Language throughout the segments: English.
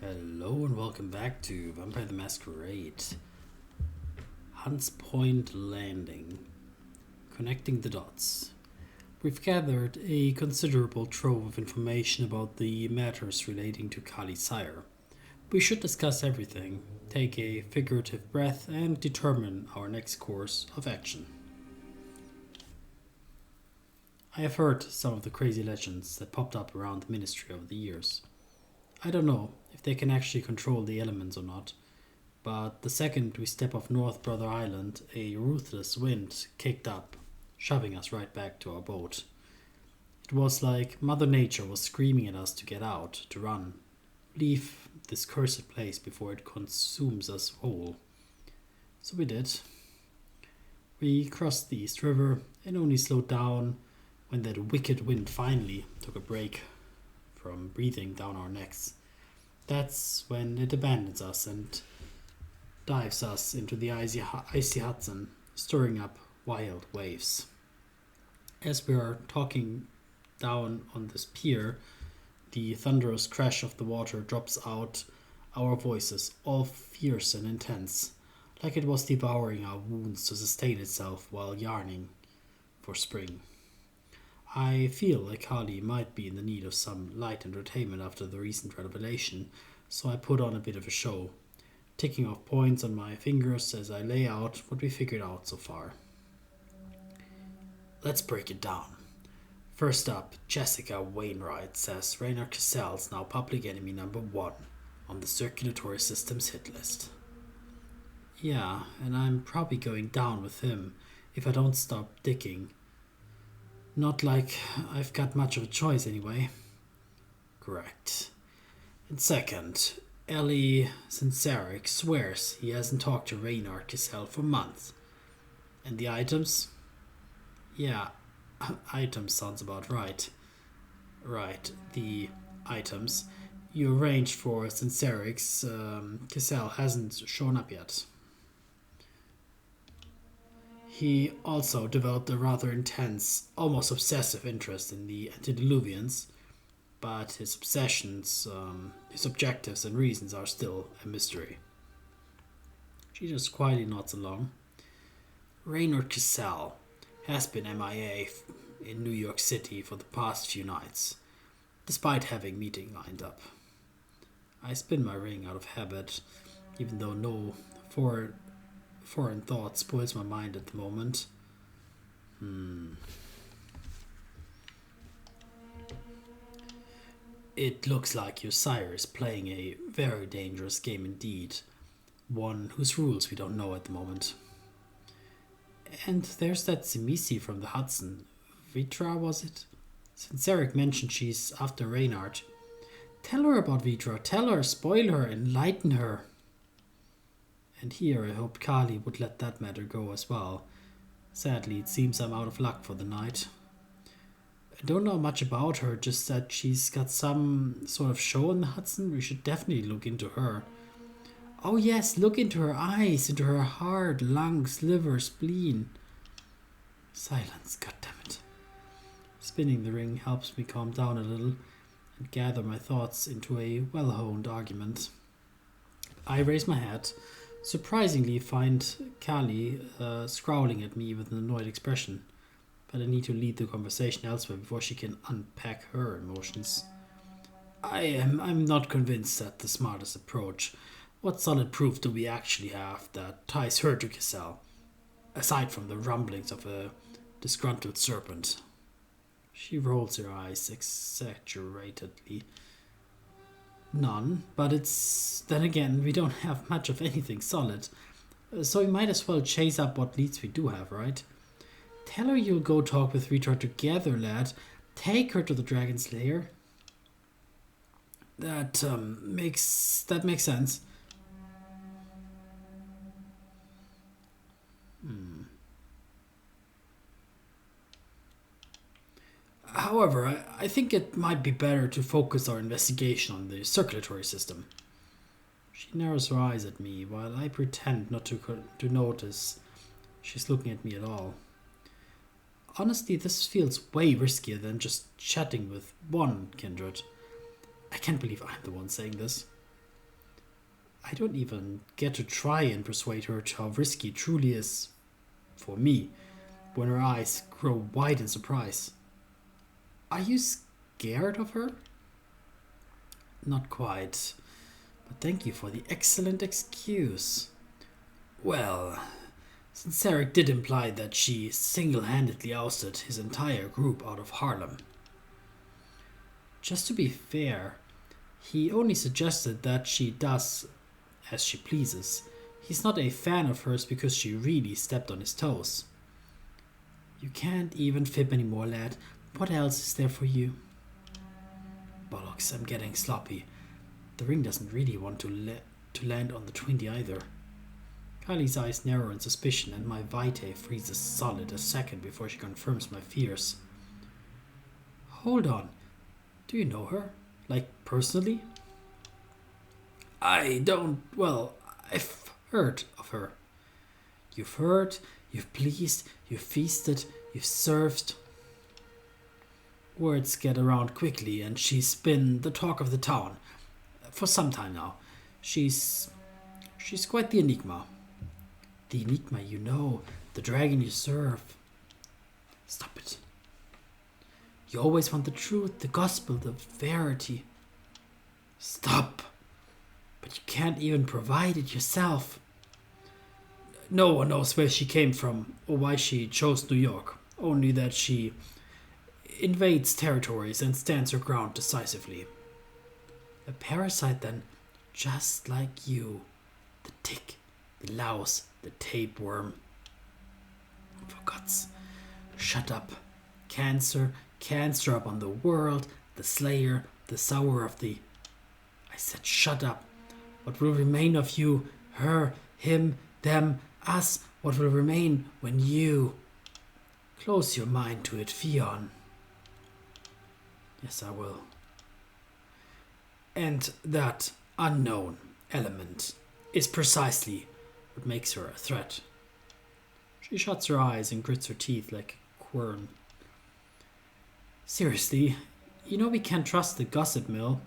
Hello and welcome back to Vampire the Masquerade. Hunts Point Landing. Connecting the dots. We've gathered a considerable trove of information about the matters relating to Kali's sire. We should discuss everything, take a figurative breath, and determine our next course of action. I have heard some of the crazy legends that popped up around the ministry over the years. I don't know if they can actually control the elements or not, but the second we step off North Brother Island, a ruthless wind kicked up, shoving us right back to our boat. It was like Mother Nature was screaming at us to get out, to run, leave this cursed place before it consumes us whole. So we did. We crossed the East River and only slowed down when that wicked wind finally took a break from breathing down our necks. That's when it abandons us and dives us into the icy Hudson, stirring up wild waves. As we are talking down on this pier, the thunderous crash of the water drops out our voices, all fierce and intense, like it was devouring our wounds to sustain itself while yearning for spring. I feel like Kali might be in the need of some light entertainment after the recent revelation, so I put on a bit of a show, ticking off points on my fingers as I lay out what we figured out so far. Let's break it down. First up, Jessica Wainwright says Raynor Cassell's now public enemy number 1 on the circulatory system's hit list. Yeah, and I'm probably going down with him if I don't stop digging. Not like I've got much of a choice anyway. Correct. And second, Ellie Sinceric swears he hasn't talked to Raynor Cassell for months. And the items? Yeah, items sounds about right. Right, the items. You arranged for Sinceric's Cassell hasn't shown up yet. He also developed a rather intense, almost obsessive interest in the antediluvians, but his obsessions, his objectives and reasons are still a mystery. She just quietly nods along. Raynor Cassell has been MIA in New York City for the past few nights, despite having meeting lined up. I spin my ring out of habit, even though no foreign thought spoils my mind at the moment. It looks like your sire is playing a very dangerous game indeed, one whose rules we don't know at the moment. And there's that Simisi from the Hudson. Vitra, was it? Sinceric mentioned she's after Reynard. Tell her about Vitra. Tell her, spoil her, enlighten her. And here I hoped Kali would let that matter go as well. Sadly, it seems I'm out of luck for the night. I don't know much about her, just that she's got some sort of show in the Hudson. We should definitely look into her. Oh yes, look into her eyes, into her heart, lungs, liver, spleen. Silence, goddammit. Spinning the ring helps me calm down a little and gather my thoughts into a well-honed argument. I raise my hat, surprisingly find Kali scowling at me with an annoyed expression, but I need to lead the conversation elsewhere before she can unpack her emotions. I'm not convinced that's the smartest approach. What solid proof do we actually have that ties her to Cassell, aside from the rumblings of a disgruntled serpent? She rolls her eyes exaggeratedly. None, but then again, we don't have much of anything solid, so we might as well chase up what leads we do have, right? Tell her you'll go talk with Rita together, lad. Take her to the Dragon's Lair. That makes sense. However, I think it might be better to focus our investigation on the circulatory system. She narrows her eyes at me while I pretend not to notice she's looking at me at all. Honestly, this feels way riskier than just chatting with one kindred. I can't believe I'm the one saying this. I don't even get to try and persuade her to how risky it truly is for me when her eyes grow wide in surprise. Are you scared of her? Not quite, but thank you for the excellent excuse. Well, since Eric did imply that she single-handedly ousted his entire group out of Harlem. Just to be fair, he only suggested that she does as she pleases. He's not a fan of hers because she really stepped on his toes. You can't even fib anymore, lad. What else is there for you? Bollocks, I'm getting sloppy. The ring doesn't really want to land on the 20 either. Kylie's eyes narrow in suspicion, and my vitae freezes solid a second before she confirms my fears. Hold on. Do you know her? Like, personally? I don't. Well, I've heard of her. You've heard, you've pleased, you've feasted, you've served. Words get around quickly, and she's been the talk of the town for some time now. She's quite the enigma. The enigma you know, the dragon you serve. Stop it. You always want the truth, the gospel, the verity. Stop. But you can't even provide it yourself. No one knows where she came from or why she chose New York. Only that she invades territories and stands her ground decisively. A parasite then, just like you. The tick, the louse, the tapeworm. For God's, shut up. Cancer upon the world, the slayer, the sour of the... I said shut up. What will remain of you, her, him, them, us, what will remain when you... Close your mind to it, Fionn. Yes, I will. And that unknown element is precisely what makes her a threat. She shuts her eyes and grits her teeth like a quern. Seriously, you know we can't trust the gossip mill.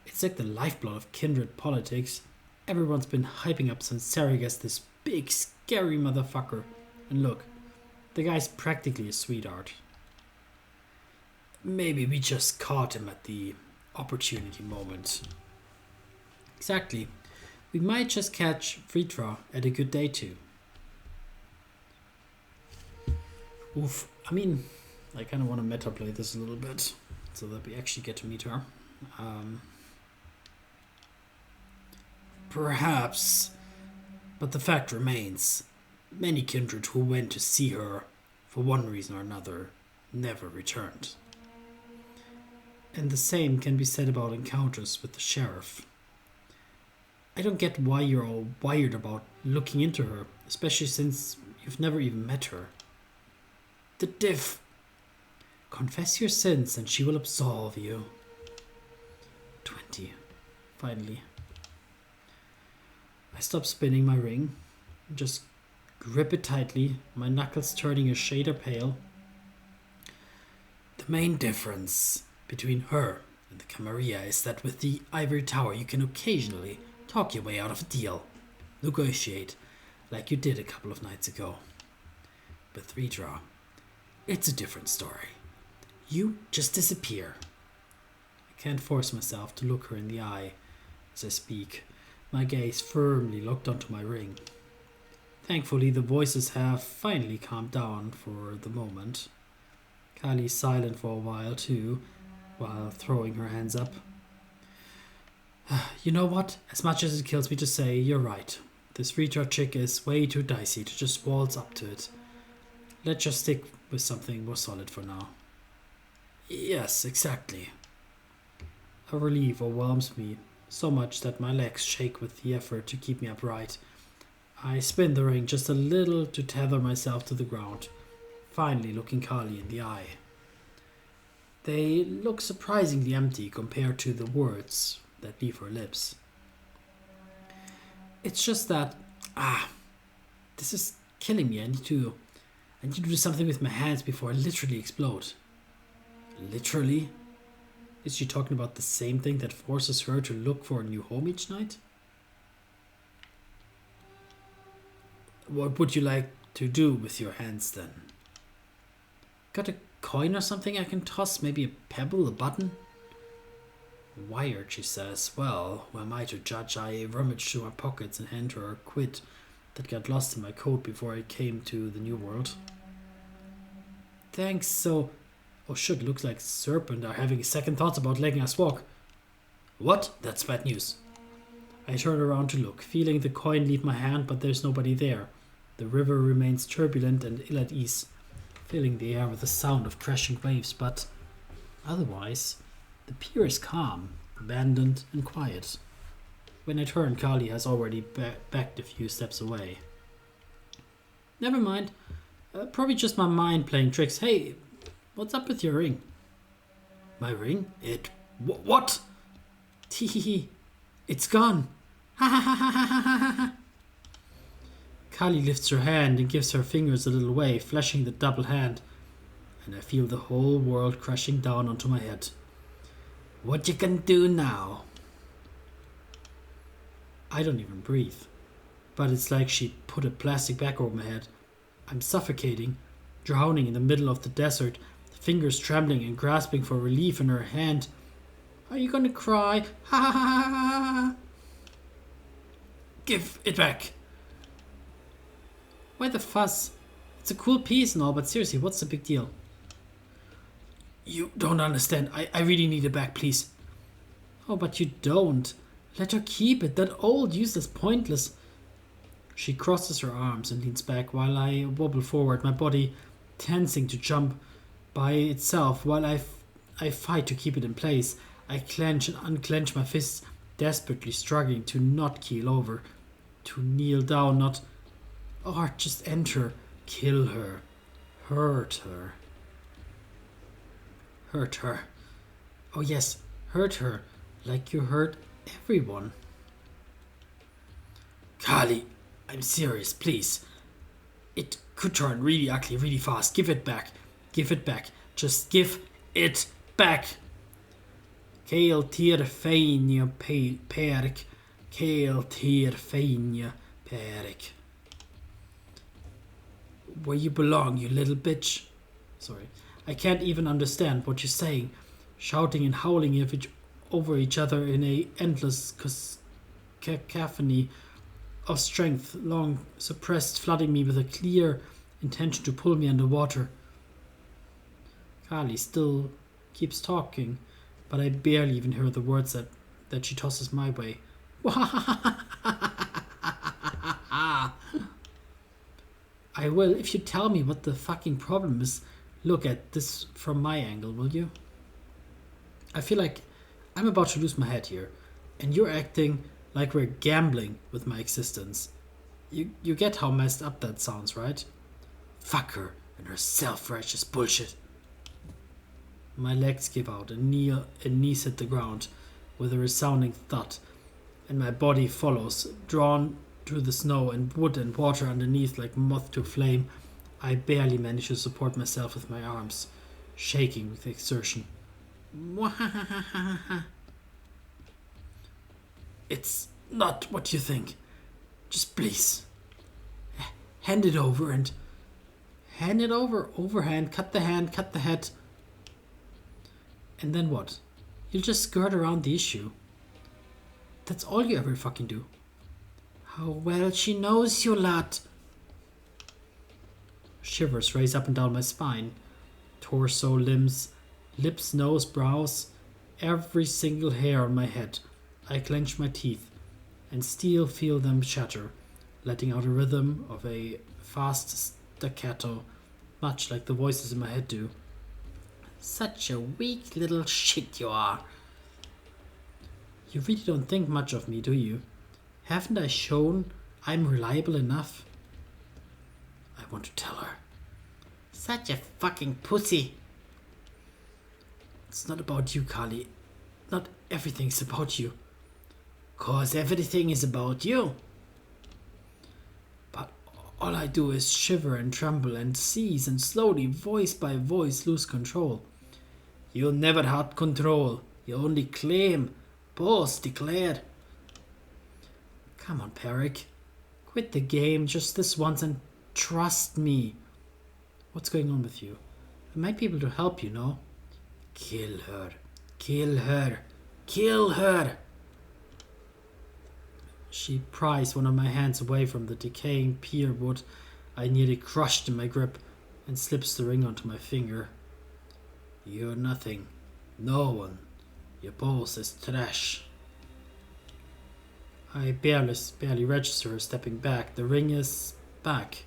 It's like the lifeblood of kindred politics. Everyone's been hyping up since Sarek as this big, scary motherfucker. And look, the guy's practically a sweetheart. Maybe we just caught him at the opportunity moment. Exactly. We might just catch Fritra at a good day too. Oof. I mean, I kind of want to meta play this a little bit so that we actually get to meet her. Perhaps, but the fact remains, many kindred who went to see her for one reason or another never returned. And the same can be said about encounters with the sheriff. I don't get why you're all wired about looking into her, especially since you've never even met her. The diff. Confess your sins and she will absolve you. 20. Finally. I stop spinning my ring, just grip it tightly, my knuckles turning a shade of pale. The main difference between her and the Camarilla is that with the ivory tower you can occasionally talk your way out of a deal, negotiate like you did a couple of nights ago. With Redra, it's a different story. You just disappear. I can't force myself to look her in the eye as I speak, my gaze firmly locked onto my ring. Thankfully, the voices have finally calmed down for the moment. Kylie's silent for a while too, while throwing her hands up. You know what? As much as it kills me to say, you're right. This Rita chick is way too dicey to just waltz up to it. Let's just stick with something more solid for now. Yes, exactly. A relief overwhelms me, so much that my legs shake with the effort to keep me upright. I spin the ring just a little to tether myself to the ground, finally looking Kylie in the eye. They look surprisingly empty compared to the words that leave her lips. It's just that, this is killing me. I need to do something with my hands before I literally explode. Literally? Is she talking about the same thing that forces her to look for a new home each night? What would you like to do with your hands then? Got a coin or something I can toss? Maybe a pebble, a button? Wired, she says. Well, who am I to judge? I rummaged through my pockets and handed her a quid that got lost in my coat before I came to the New World. Thanks, so... Oh shit, looks like Serpent are having second thoughts about letting us walk. What? That's bad news. I turn around to look, feeling the coin leave my hand, but there's nobody there. The river remains turbulent and ill at ease, filling the air with the sound of crashing waves, but otherwise, the pier is calm, abandoned, and quiet. When I turn, Kali has already backed a few steps away. Never mind. Probably just my mind playing tricks. Hey, what's up with your ring? My ring? What? Tee, it's gone. Ha ha ha ha ha ha ha. Kali lifts her hand and gives her fingers a little wave, flashing the double hand, and I feel the whole world crashing down onto my head. What you can do now? I don't even breathe, but it's like she put a plastic bag over my head. I'm suffocating, drowning in the middle of the desert, fingers trembling and grasping for relief in her hand. Are you gonna cry? Ha ha ha ha! Give it back! Why the fuss? It's a cool piece and all, but seriously, what's the big deal? You don't understand. I really need it back, please. Oh, but you don't. Let her keep it. That old, useless, pointless. She crosses her arms and leans back while I wobble forward, my body tensing to jump by itself while I fight to keep it in place. I clench and unclench my fists, desperately struggling to not keel over, to kneel down, not... Or just enter, kill her, hurt her. Hurt her. Oh yes, hurt her, like you hurt everyone. Kali, I'm serious, please. It could turn really ugly really fast. Give it back. Give it back. Just give it back. Cael tir feinia Pádraic. Cael tir feinia Pádraic. Where you belong, you little bitch. Sorry. I can't even understand what you're saying. Shouting and howling over each other in a endless cacophony of strength, long suppressed, flooding me with a clear intention to pull me underwater. Kali still keeps talking, but I barely even hear the words that she tosses my way. I will, if you tell me what the fucking problem is. Look at this from my angle, will you? I feel like I'm about to lose my head here, and you're acting like we're gambling with my existence. You get how messed up that sounds, right? Fuck her and her self-righteous bullshit. My legs give out and knees hit the ground with a resounding thud, and my body follows, drawn through the snow and wood and water underneath like moth to flame. I barely manage to support myself with my arms, shaking with exertion. It's not what you think. Just please. Hand it over and... Hand it over, overhand, cut the hand, cut the head. And then what? You'll just skirt around the issue. That's all you ever fucking do. How well she knows you, lad. Shivers race up and down my spine. Torso, limbs, lips, nose, brows, every single hair on my head. I clench my teeth and still feel them shatter, letting out a rhythm of a fast staccato, much like the voices in my head do. Such a weak little shit you are. You really don't think much of me, do you? Haven't I shown I'm reliable enough? I want to tell her. Such a fucking pussy. It's not about you, Kali. Not everything's about you. 'Cause everything is about you. But all I do is shiver and tremble and seize and slowly, voice by voice, lose control. You never had control. You only claim. Boss declared. Come on, Pádraic. Quit the game just this once and trust me. What's going on with you? I might be able to help you, no? Kill her. Kill her. Kill her! She pries one of my hands away from the decaying pier wood I nearly crushed in my grip and slips the ring onto my finger. You're nothing. No one. Your boss is trash. I barely register her stepping back. The ring is back.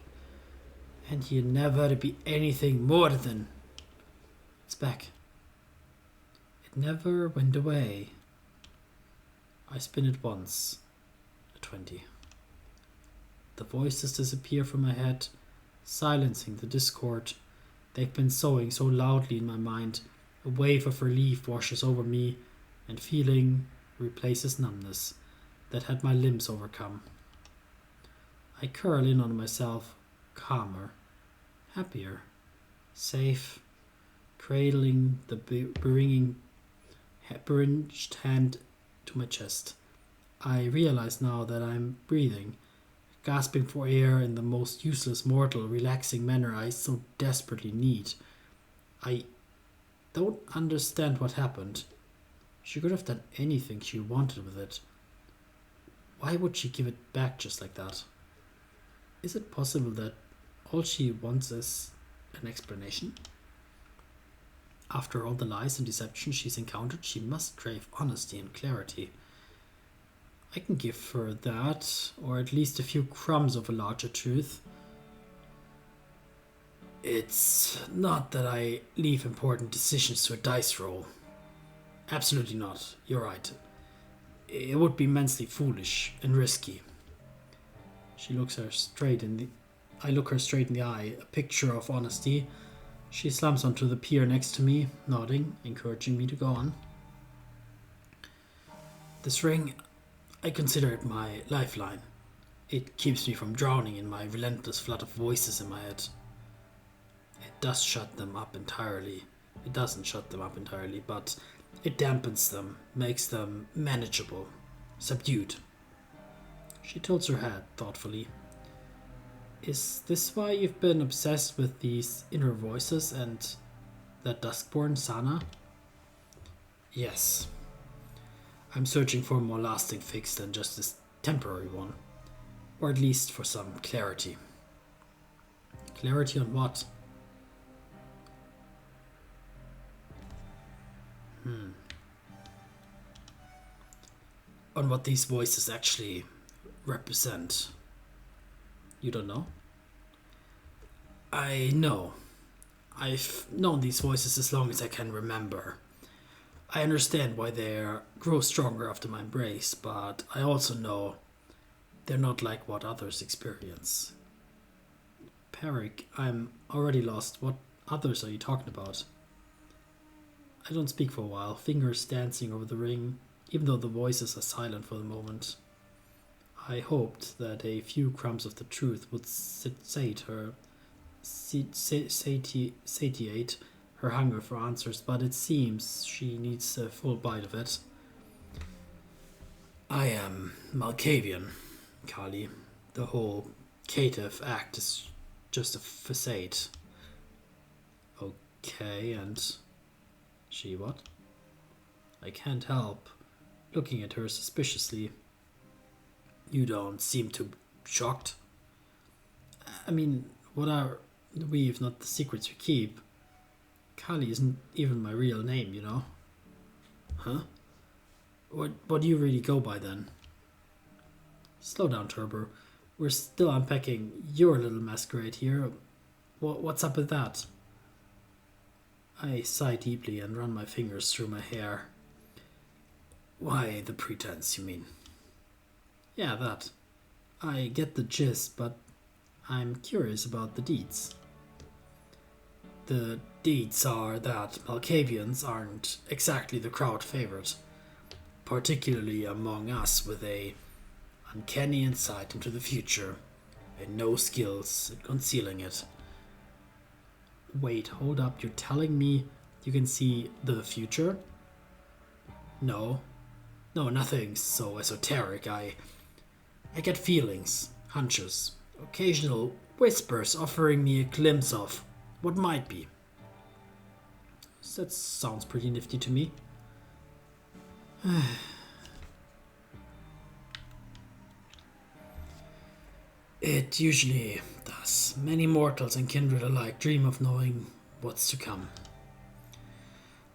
And you never be anything more than... It's back. It never went away. I spin it once. A 20. The voices disappear from my head, silencing the discord they've been sowing so loudly in my mind. A wave of relief washes over me, and feeling replaces numbness that had my limbs overcome. I curl in on myself, calmer, happier, safe, cradling the bringed hand to my chest. I realize now that I'm breathing, gasping for air in the most useless, mortal, relaxing manner I so desperately need. I don't understand what happened. She could have done anything she wanted with it. Why would she give it back just like that? Is it possible that all she wants is an explanation? After all the lies and deception she's encountered, she must crave honesty and clarity. I can give her that, or at least a few crumbs of a larger truth. It's not that I leave important decisions to a dice roll. Absolutely not. You're right. It would be immensely foolish and risky. I look her straight in the eye, a picture of honesty. She slumps onto the pier next to me, nodding, encouraging me to go on. This ring, I consider it my lifeline. It keeps me from drowning in my relentless flood of voices in my head. It doesn't shut them up entirely, but it dampens them, makes them manageable, subdued. She tilts her head thoughtfully. Is this why you've been obsessed with these inner voices and that Duskborn Sana? Yes. I'm searching for a more lasting fix than just this temporary one. Or at least for some clarity. Clarity on what? On what these voices actually represent. You don't know? I know. I've known these voices as long as I can remember. I understand why they grow stronger after my embrace, but I also know they're not like what others experience. Pádraic, I'm already lost. What others are you talking about? I don't speak for a while, fingers dancing over the ring, even though the voices are silent for the moment. I hoped that a few crumbs of the truth would satiate her hunger for answers, but it seems she needs a full bite of it. I am Malkavian, Kali. The whole caitiff act is just a facade. Okay, and she what? I can't help looking at her suspiciously. You don't seem too shocked. I mean, what are we if not the secrets we keep? Kali isn't even my real name, you know? Huh? What do you really go by then? Slow down, Turbo. We're still unpacking your little masquerade here. What's up with that? I sigh deeply and run my fingers through my hair. Why the pretense, you mean? Yeah, that. I get the gist, but I'm curious about the deeds. The deeds are that Malkavians aren't exactly the crowd favorite, particularly among us with a uncanny insight into the future and no skills at concealing it. Wait, hold up, you're telling me you can see the future? No, nothing so esoteric. I get feelings, hunches, occasional whispers offering me a glimpse of what might be. That sounds pretty nifty to me. It usually does. Many mortals and kindred alike dream of knowing what's to come.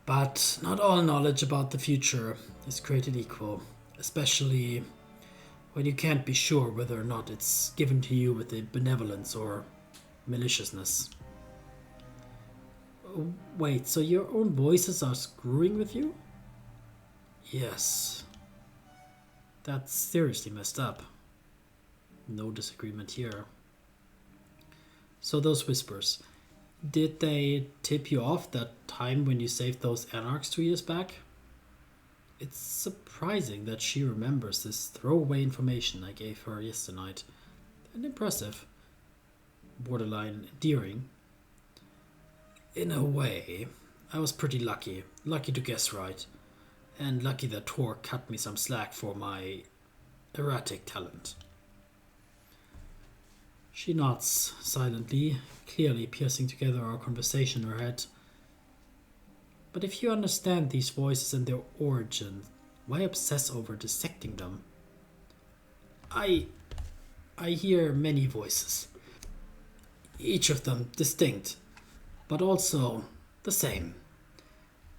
But not all knowledge about the future is created equal, especially when you can't be sure whether or not it's given to you with a benevolence or maliciousness. Wait, so your own voices are screwing with you? Yes. That's seriously messed up. No disagreement here. So those whispers, did they tip you off that time when you saved those anarchs 2 years back? It's surprising that she remembers this throwaway information I gave her yesterday. And impressive. Borderline endearing. In a way, I was pretty lucky. Lucky to guess right. And lucky that Tor cut me some slack for my erratic talent. She nods silently, clearly piecing together our conversation in her head. But if you understand these voices and their origin, why obsess over dissecting them? I hear many voices, each of them distinct, but also the same.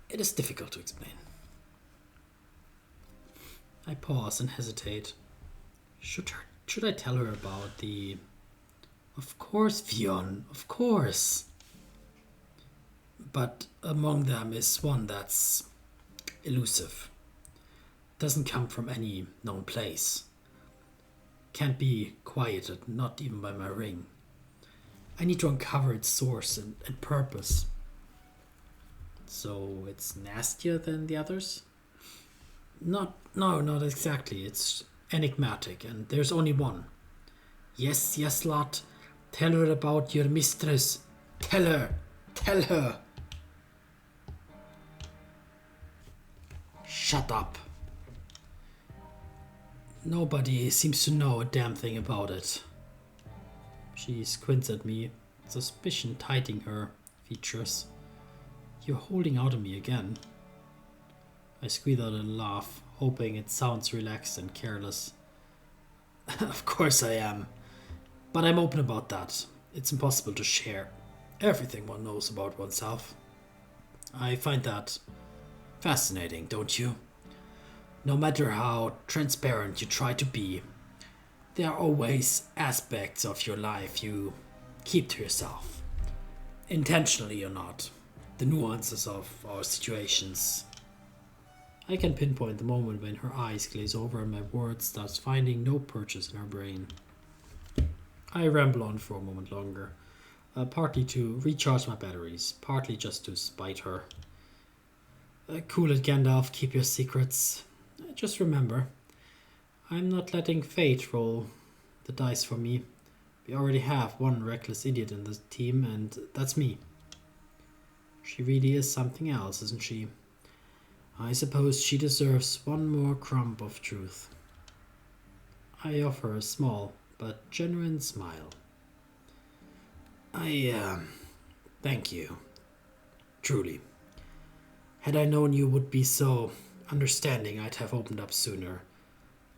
It is difficult to explain. I pause and hesitate. Should I tell her about the... Of course, Fionn, of course. But among them is one that's elusive. Doesn't come from any known place. Can't be quieted, not even by my ring. I need to uncover its source and purpose. So it's nastier than the others? No, not exactly. It's enigmatic, and there's only one. Yes, lot. Tell her about your mistress. Tell her. Shut up. Nobody seems to know a damn thing about it. She squints at me, suspicion tightening her features. You're holding out on me again. I squeeze out a laugh, hoping it sounds relaxed and careless. Of course I am. But I'm open about that. It's impossible to share everything one knows about oneself. I find that fascinating, don't you? No matter how transparent you try to be, there are always aspects of your life you keep to yourself. Intentionally or not. The nuances of our situations. I can pinpoint the moment when her eyes glaze over and my words start finding no purchase in her brain. I ramble on for a moment longer, partly to recharge my batteries, partly just to spite her. Cool it, Gandalf, keep your secrets. Just remember, I'm not letting fate roll the dice for me. We already have one reckless idiot in the team, and that's me. She really is something else, isn't she? I suppose she deserves one more crumb of truth. I offer a small but genuine smile. Thank you. Truly. Had I known you would be so understanding, I'd have opened up sooner.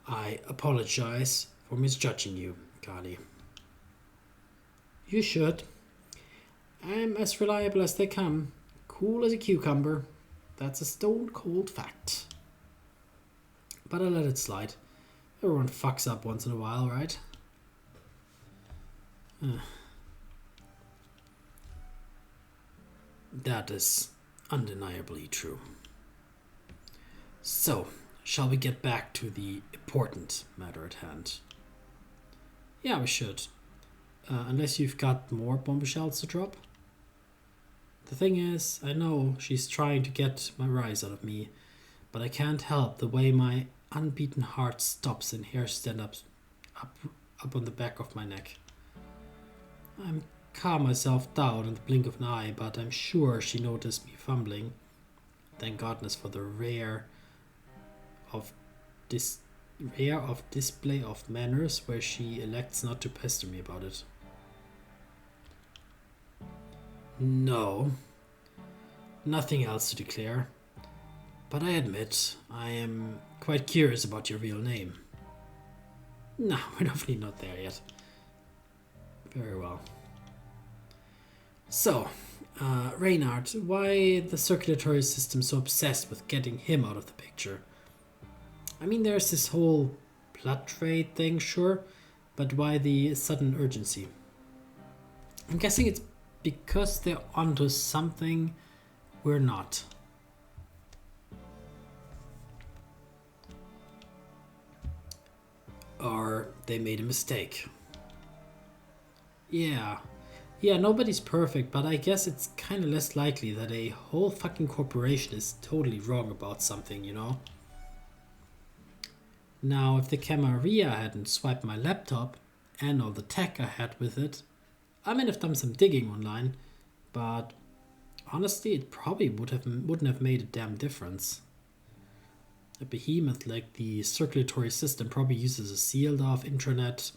I apologize for misjudging you, Carly. You should. I'm as reliable as they come. Cool as a cucumber. That's a stone-cold fact. But I let it slide. Everyone fucks up once in a while, right? That is undeniably true. So, shall we get back to the important matter at hand? Yeah, we should. Unless you've got more bombshells to drop. The thing is, I know she's trying to get my rise out of me, but I can't help the way my unbeaten heart stops and hair stand up on the back of my neck. I'm calm myself down in the blink of an eye, but I'm sure she noticed me fumbling. Thank goodness for the rare of this rare of display of manners where she elects not to pester me about it. No, nothing else to declare. But I admit, I am quite curious about your real name. No, we're definitely not there yet. Very well. So, Reynard, why the circulatory system so obsessed with getting him out of the picture? I mean, there's this whole blood trade thing, sure, but why the sudden urgency? I'm guessing it's because they're onto something we're not. Or they made a mistake. Yeah, nobody's perfect, but I guess it's kind of less likely that a whole fucking corporation is totally wrong about something, you know? Now, if the Camarilla hadn't swiped my laptop and all the tech I had with it, I might have done some digging online, but honestly, it probably wouldn't have made a damn difference. A behemoth like the circulatory system probably uses a sealed-off intranet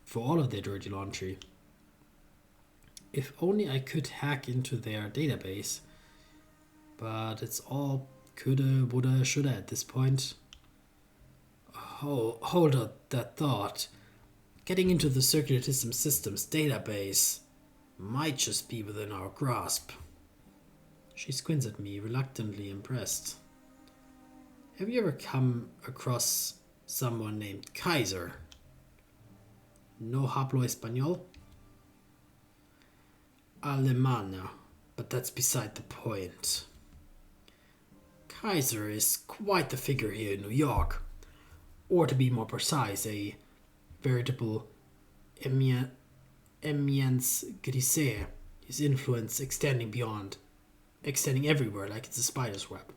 for all of their dirty laundry. If only I could hack into their database. But it's all coulda, woulda, shoulda at this point. Oh, hold up that thought. Getting into the circulatory system's database might just be within our grasp. She squints at me, reluctantly impressed. Have you ever come across someone named Kaiser? No hablo español? Alemana, but that's beside the point. Kaiser is quite the figure here in New York, or to be more precise, a veritable éminence grisée, his influence extending everywhere like it's a spider's web.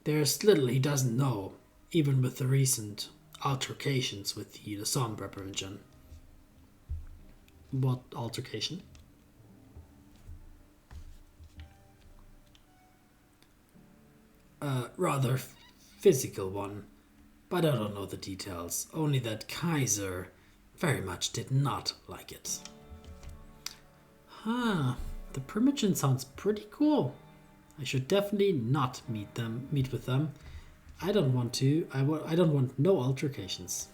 There's little he doesn't know, even with the recent altercations with the Sombra Prevention. What altercation? Rather physical one, but I don't know the details, only that Kaiser very much did not like it. The Primogen sounds pretty cool. I should definitely not meet with them. I don't want no altercations.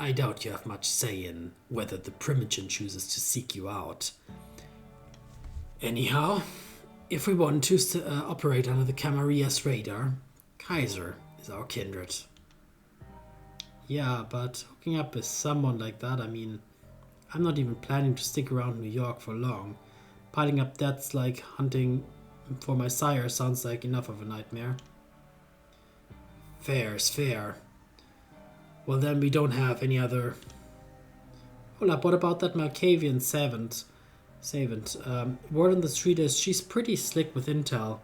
I doubt you have much say in whether the Primogen chooses to seek you out. Anyhow, if we want to operate under the Camarilla's radar, Kaiser is our kindred. Yeah, but hooking up with someone like that, I mean, I'm not even planning to stick around New York for long. Piling up debts like hunting for my sire sounds like enough of a nightmare. Fair is fair. Well, then we don't have any other... Hold up, what about that Malkavian savant? Word on the street is she's pretty slick with intel.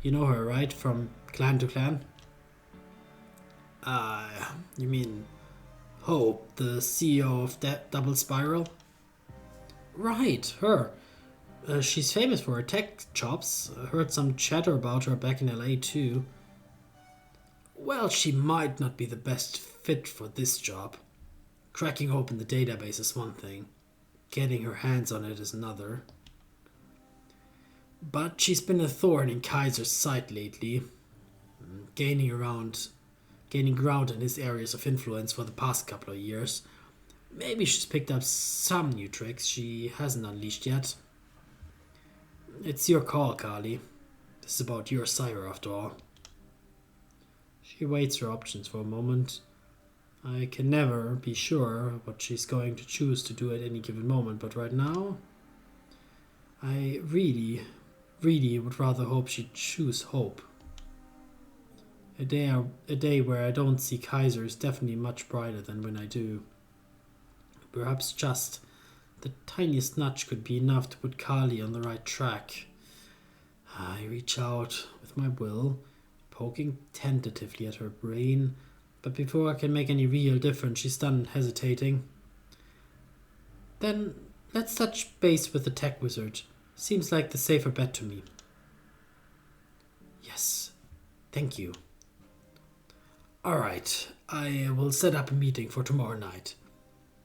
You know her, right? From clan to clan? You mean Hope, the CEO of Double Spiral? Right, her. She's famous for her tech chops. Heard some chatter about her back in LA too. Well, she might not be the best fit for this job. Cracking open the database is one thing. Getting her hands on it is another. But she's been a thorn in Kaiser's side lately. Gaining ground in his areas of influence for the past couple of years. Maybe she's picked up some new tricks she hasn't unleashed yet. It's your call, Carly. This is about your sire, after all. She weighs her options for a moment. I can never be sure what she's going to choose to do at any given moment, but right now, I really would rather hope she'd choose Hope. A day where I don't see Kaiser is definitely much brighter than when I do. Perhaps just the tiniest nudge could be enough to put Carly on the right track. I reach out with my will, poking tentatively at her brain, but before I can make any real difference, she's done hesitating. Then let's touch base with the tech wizard. Seems like the safer bet to me. Yes, thank you. Alright, I will set up a meeting for tomorrow night,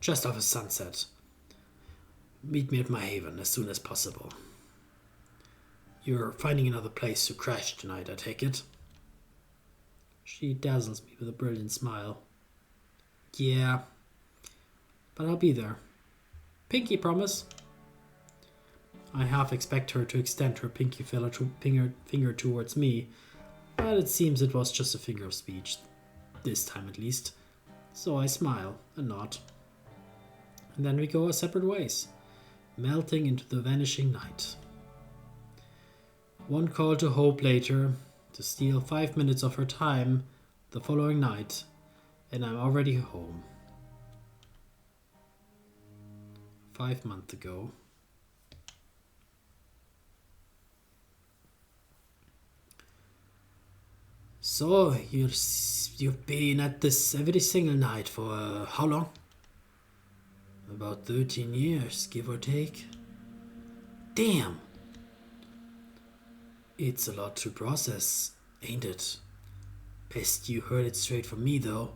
just after sunset. Meet me at my haven as soon as possible. You're finding another place to crash tonight, I take it? She dazzles me with a brilliant smile. Yeah, but I'll be there. Pinky promise. I half expect her to extend her pinky finger towards me, but it seems it was just a figure of speech, this time at least. So I smile and nod. And then we go our separate ways, melting into the vanishing night. One call to Hope later, to steal 5 minutes of her time the following night, and I'm already home. 5 months ago. So, you've been at this every single night for how long? About 13 years, give or take. Damn! It's a lot to process, ain't it? Best you heard it straight from me, though.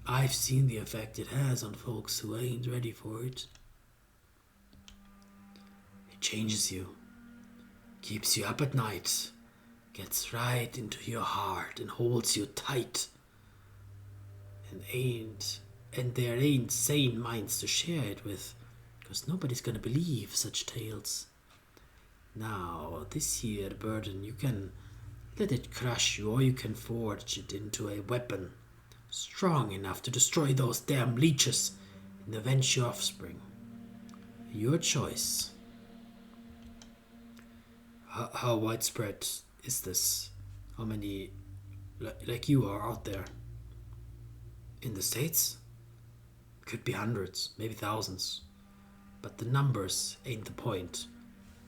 I've seen the effect it has on folks who ain't ready for it. It changes you, keeps you up at night, gets right into your heart and holds you tight. And there ain't sane minds to share it with, 'cause nobody's gonna believe such tales. Now, this here burden, you can let it crush you, or you can forge it into a weapon strong enough to destroy those damn leeches and avenge your offspring. Your choice. How widespread is this? How many like you are out there? In the States? Could be hundreds, maybe thousands. But the numbers ain't the point.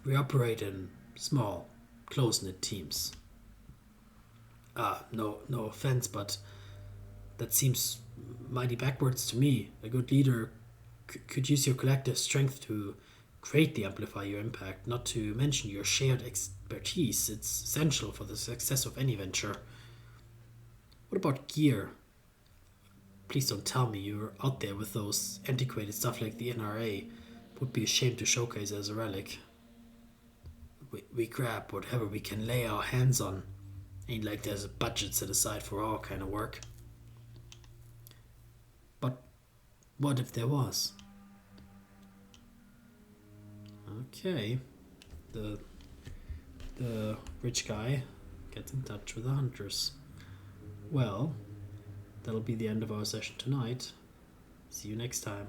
We operate in small, close-knit teams. No offense, but that seems mighty backwards to me. A good leader could use your collective strength to greatly amplify your impact, not to mention your shared expertise. It's essential for the success of any venture. What about gear? Please don't tell me you're out there with those antiquated stuff like the NRA. Would be a shame to showcase as a relic. We grab whatever we can lay our hands on. Ain't like there's a budget set aside for our kind of work. But what if there was? Okay. The rich guy gets in touch with the hunters. Well, that'll be the end of our session tonight. See you next time.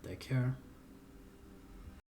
Take care.